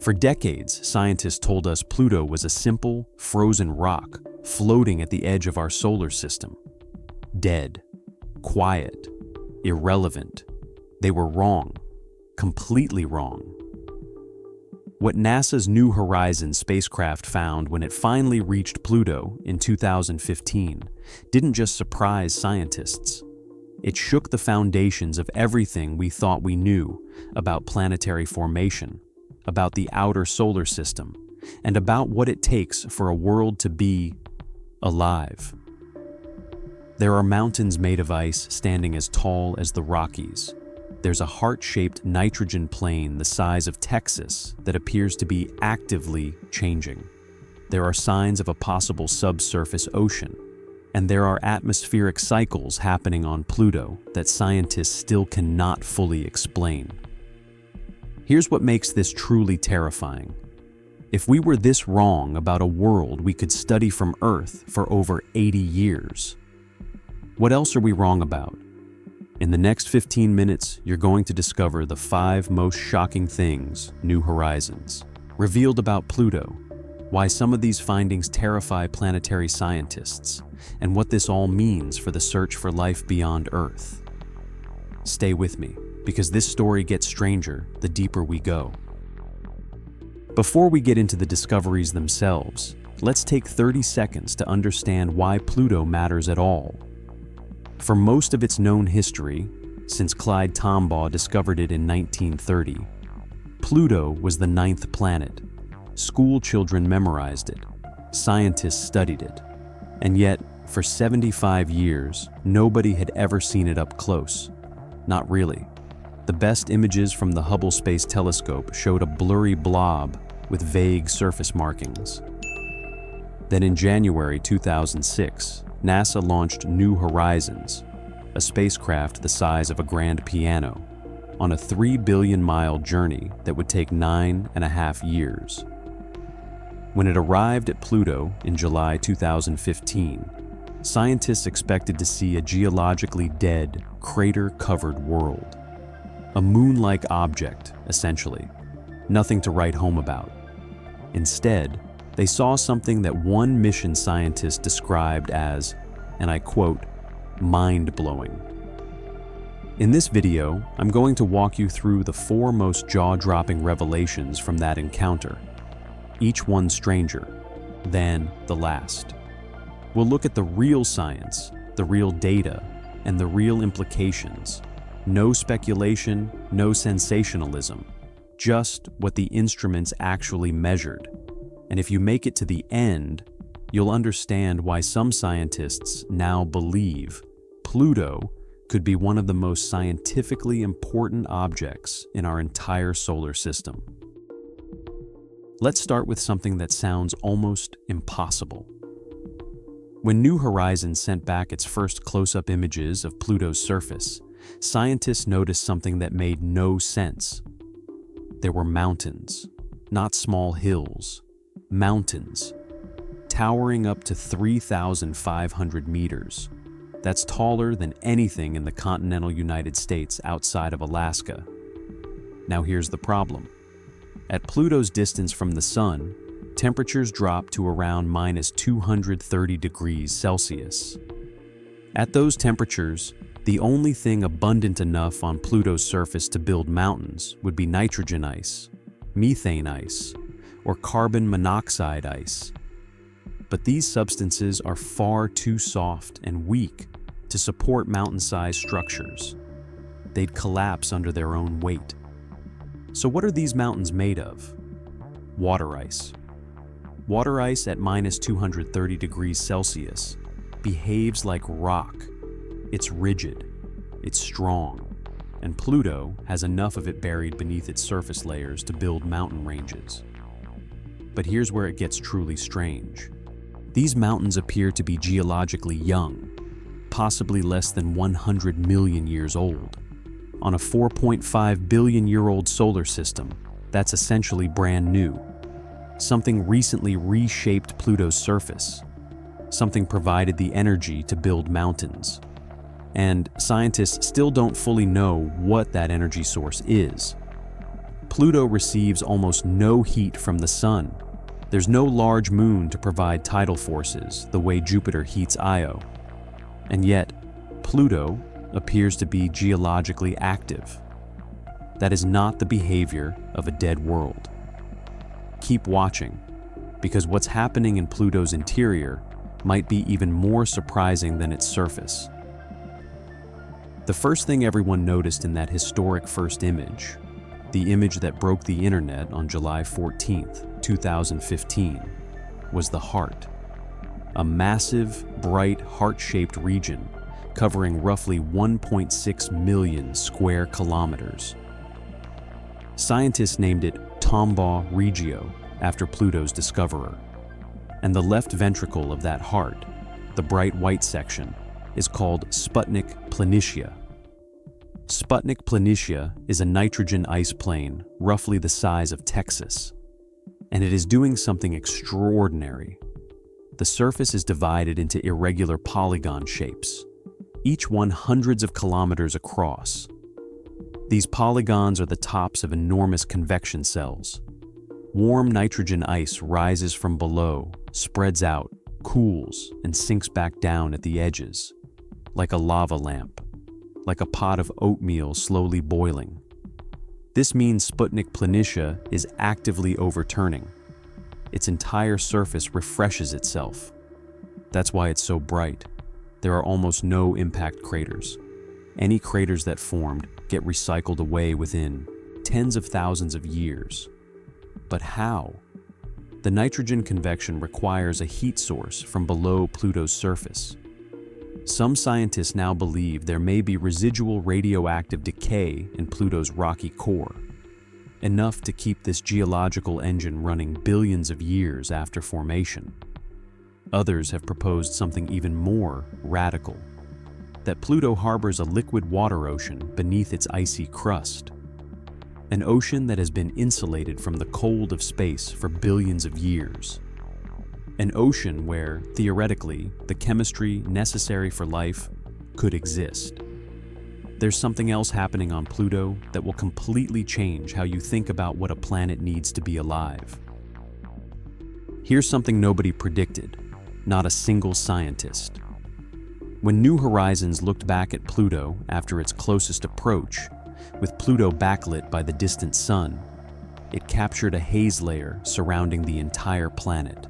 For decades, scientists told us Pluto was a simple, frozen rock floating at the edge of our solar system. Dead, quiet, irrelevant. They were wrong, completely wrong. What NASA's New Horizons spacecraft found when it finally reached Pluto in 2015 didn't just surprise scientists. It shook the foundations of everything we thought we knew about planetary formation, about the outer solar system, and about what it takes for a world to be alive. There are mountains made of ice standing as tall as the Rockies. There's a heart-shaped nitrogen plain the size of Texas that appears to be actively changing. There are signs of a possible subsurface ocean, and there are atmospheric cycles happening on Pluto that scientists still cannot fully explain. Here's what makes this truly terrifying. If we were this wrong about a world we could study from Earth for over 80 years, what else are we wrong about? In the next 15 minutes, you're going to discover the 5 most shocking things New Horizons revealed about Pluto, why some of these findings terrify planetary scientists, and what this all means for the search for life beyond Earth. Stay with me, because this story gets stranger the deeper we go. Before we get into the discoveries themselves, let's take 30 seconds to understand why Pluto matters at all. For most of its known history, since Clyde Tombaugh discovered it in 1930, Pluto was the 9th planet. School children memorized it, scientists studied it, and yet, for 75 years, nobody had ever seen it up close. Not really. The best images from the Hubble Space Telescope showed a blurry blob with vague surface markings. Then in January 2006, NASA launched New Horizons, a spacecraft the size of a grand piano, on a 3 billion-mile journey that would take 9.5 years. When it arrived at Pluto in July 2015, scientists expected to see a geologically dead, crater-covered world. A moon-like object, essentially. Nothing to write home about. Instead, they saw something that one mission scientist described as, and I quote, mind-blowing. In this video, I'm going to walk you through the 4 most jaw-dropping revelations from that encounter, each one stranger than the last. We'll look at the real science, the real data, and the real implications. No speculation, no sensationalism, just what the instruments actually measured. And if you make it to the end, you'll understand why some scientists now believe Pluto could be one of the most scientifically important objects in our entire solar system. Let's start with something that sounds almost impossible. When New Horizons sent back its first close-up images of Pluto's surface, scientists noticed something that made no sense. There were mountains, not small hills, mountains, towering up to 3,500 meters. That's taller than anything in the continental United States outside of Alaska. Now here's the problem. At Pluto's distance from the Sun, temperatures drop to around -230 degrees Celsius. At those temperatures, the only thing abundant enough on Pluto's surface to build mountains would be nitrogen ice, methane ice, or carbon monoxide ice. But these substances are far too soft and weak to support mountain-sized structures. They'd collapse under their own weight. So what are these mountains made of? Water ice. Water ice at -230 degrees Celsius behaves like rock. It's rigid, it's strong, and Pluto has enough of it buried beneath its surface layers to build mountain ranges. But here's where it gets truly strange. These mountains appear to be geologically young, possibly less than 100 million years old. On a 4.5 billion-year-old solar system, that's essentially brand new. Something recently reshaped Pluto's surface. Something provided the energy to build mountains. And scientists still don't fully know what that energy source is. Pluto receives almost no heat from the sun. There's no large moon to provide tidal forces the way Jupiter heats Io. And yet, Pluto appears to be geologically active. That is not the behavior of a dead world. Keep watching, because what's happening in Pluto's interior might be even more surprising than its surface. The first thing everyone noticed in that historic first image, the image that broke the internet on July 14th, 2015, was the heart. A massive, bright, heart-shaped region covering roughly 1.6 million square kilometers. Scientists named it Tombaugh Regio after Pluto's discoverer. And the left ventricle of that heart, the bright white section, is called Sputnik Planitia. Sputnik Planitia is a nitrogen ice plain roughly the size of Texas, and it is doing something extraordinary. The surface is divided into irregular polygon shapes, each one hundreds of kilometers across. These polygons are the tops of enormous convection cells. Warm nitrogen ice rises from below, spreads out, cools, and sinks back down at the edges, like a lava lamp, like a pot of oatmeal slowly boiling. This means Sputnik Planitia is actively overturning. Its entire surface refreshes itself. That's why it's so bright. There are almost no impact craters. Any craters that formed get recycled away within tens of thousands of years. But how? The nitrogen convection requires a heat source from below Pluto's surface. Some scientists now believe there may be residual radioactive decay in Pluto's rocky core, enough to keep this geological engine running billions of years after formation. Others have proposed something even more radical, that Pluto harbors a liquid water ocean beneath its icy crust. An ocean that has been insulated from the cold of space for billions of years. An ocean where, theoretically, the chemistry necessary for life could exist. There's something else happening on Pluto that will completely change how you think about what a planet needs to be alive. Here's something nobody predicted, not a single scientist. When New Horizons looked back at Pluto after its closest approach, with Pluto backlit by the distant sun, it captured a haze layer surrounding the entire planet.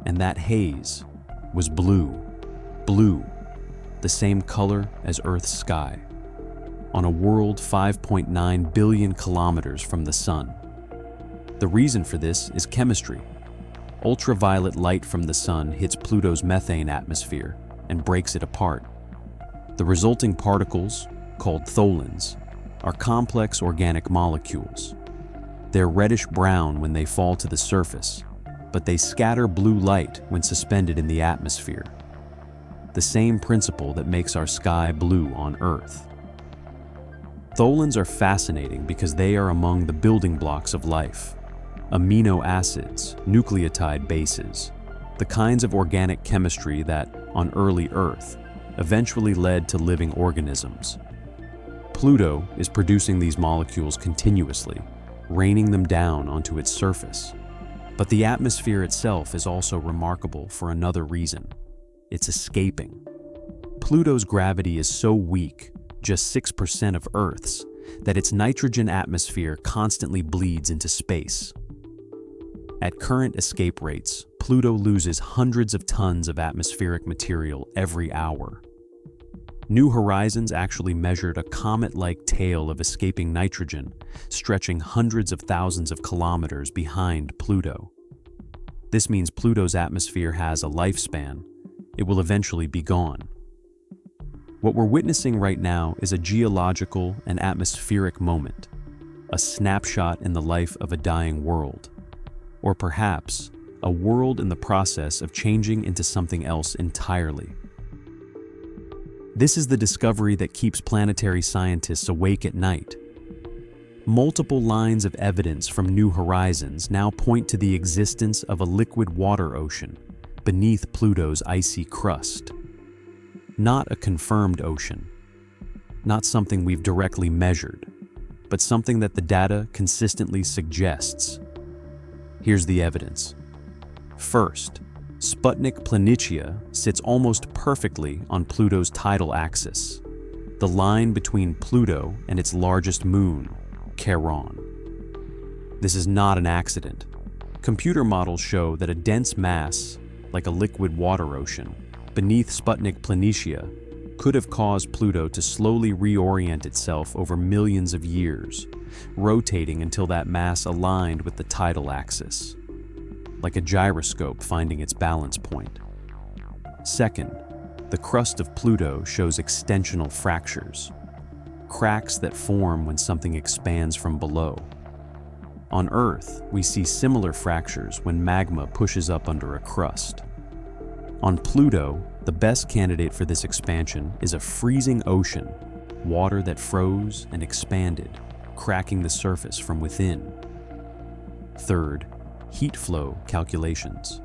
And that haze was blue. Blue, the same color as Earth's sky, on a world 5.9 billion kilometers from the sun. The reason for this is chemistry. Ultraviolet light from the sun hits Pluto's methane atmosphere and breaks it apart. The resulting particles, called tholins, are complex organic molecules. They're reddish-brown when they fall to the surface, but they scatter blue light when suspended in the atmosphere. The same principle that makes our sky blue on Earth. Tholins are fascinating because they are among the building blocks of life. Amino acids, nucleotide bases, the kinds of organic chemistry that, on early Earth, eventually led to living organisms. Pluto is producing these molecules continuously, raining them down onto its surface. But the atmosphere itself is also remarkable for another reason. It's escaping. Pluto's gravity is so weak, just 6% of Earth's, that its nitrogen atmosphere constantly bleeds into space. At current escape rates, Pluto loses hundreds of tons of atmospheric material every hour. New Horizons actually measured a comet-like tail of escaping nitrogen, stretching hundreds of thousands of kilometers behind Pluto. This means Pluto's atmosphere has a lifespan. It will eventually be gone. What we're witnessing right now is a geological and atmospheric moment, a snapshot in the life of a dying world, or perhaps a world in the process of changing into something else entirely. This is the discovery that keeps planetary scientists awake at night. Multiple lines of evidence from New Horizons now point to the existence of a liquid water ocean beneath Pluto's icy crust. Not a confirmed ocean, not something we've directly measured, but something that the data consistently suggests. Here's the evidence. First, Sputnik Planitia sits almost perfectly on Pluto's tidal axis, the line between Pluto and its largest moon, Charon. This is not an accident. Computer models show that a dense mass, like a liquid water ocean, beneath Sputnik Planitia could have caused Pluto to slowly reorient itself over millions of years, rotating until that mass aligned with the tidal axis, like a gyroscope finding its balance point. Second, the crust of Pluto shows extensional fractures, cracks that form when something expands from below. On Earth, we see similar fractures when magma pushes up under a crust. On Pluto, the best candidate for this expansion is a freezing ocean, water that froze and expanded, cracking the surface from within. Third, heat flow calculations.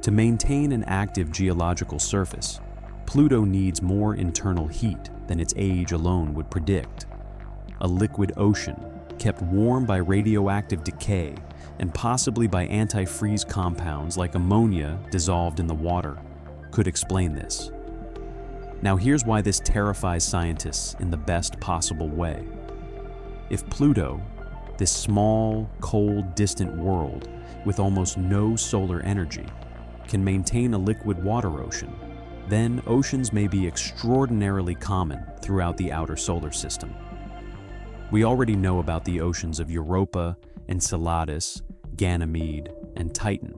To maintain an active geological surface, Pluto needs more internal heat than its age alone would predict. A liquid ocean, kept warm by radioactive decay and possibly by antifreeze compounds like ammonia dissolved in the water, could explain this. Now here's why this terrifies scientists in the best possible way. If Pluto, this small, cold, distant world with almost no solar energy, can maintain a liquid water ocean, then oceans may be extraordinarily common throughout the outer solar system. We already know about the oceans of Europa, Enceladus, Ganymede, and Titan.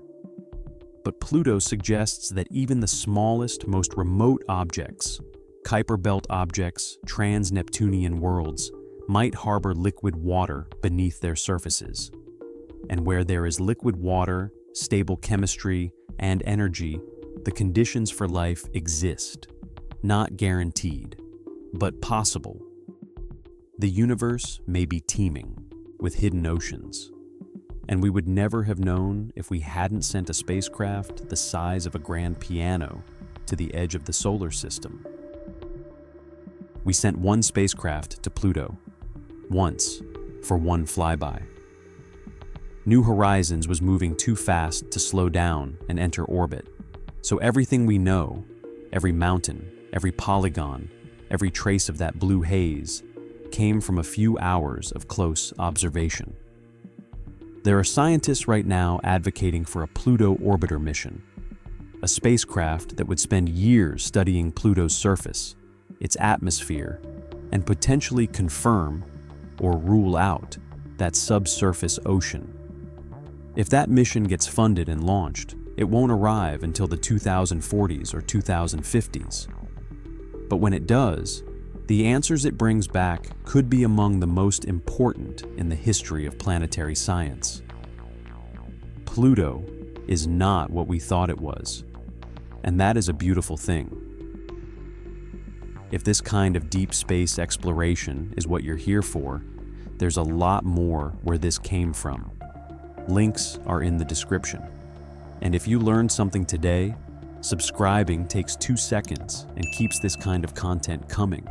But Pluto suggests that even the smallest, most remote objects, Kuiper Belt objects, trans-Neptunian worlds, might harbor liquid water beneath their surfaces. And where there is liquid water, stable chemistry, and energy, the conditions for life exist. Not guaranteed, but possible. The universe may be teeming with hidden oceans, and we would never have known if we hadn't sent a spacecraft the size of a grand piano to the edge of the solar system. We sent one spacecraft to Pluto, once, for one flyby. New Horizons was moving too fast to slow down and enter orbit, so everything we know, every mountain, every polygon, every trace of that blue haze, came from a few hours of close observation. There are scientists right now advocating for a Pluto orbiter mission, a spacecraft that would spend years studying Pluto's surface, its atmosphere, and potentially confirm or rule out that subsurface ocean. If that mission gets funded and launched, it won't arrive until the 2040s or 2050s. But when it does, the answers it brings back could be among the most important in the history of planetary science. Pluto is not what we thought it was, and that is a beautiful thing. If this kind of deep space exploration is what you're here for, there's a lot more where this came from. Links are in the description. And if you learned something today, subscribing takes 2 seconds and keeps this kind of content coming.